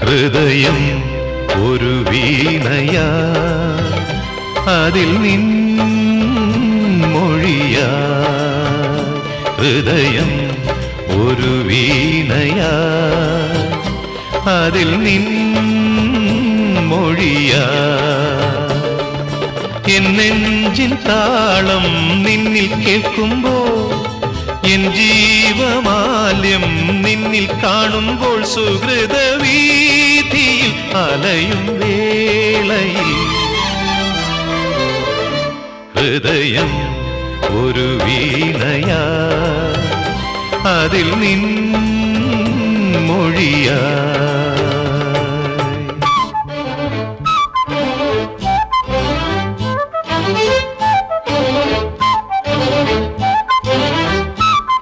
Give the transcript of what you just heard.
ഹൃദയം ഒരു വീണയാ, അതിൽ നിൻ മൊഴിയാ. ഹൃദയം ഒരു വീണയാ, അതിൽ നിൻ മൊഴിയാ. എൻ നെഞ്ചിൻ താളം നിന്നിൽ കേൾക്കുമ്പോൾ, എൻ ജീവമാല്യം നിന്നിൽ കാണുമ്പോൾ, സുഹൃതവീഥിയിൽ അലയും വേളയിൽ ഹൃദയം ഒരു വീണയാ, അതിൽ നിൻ മൊഴിയാ.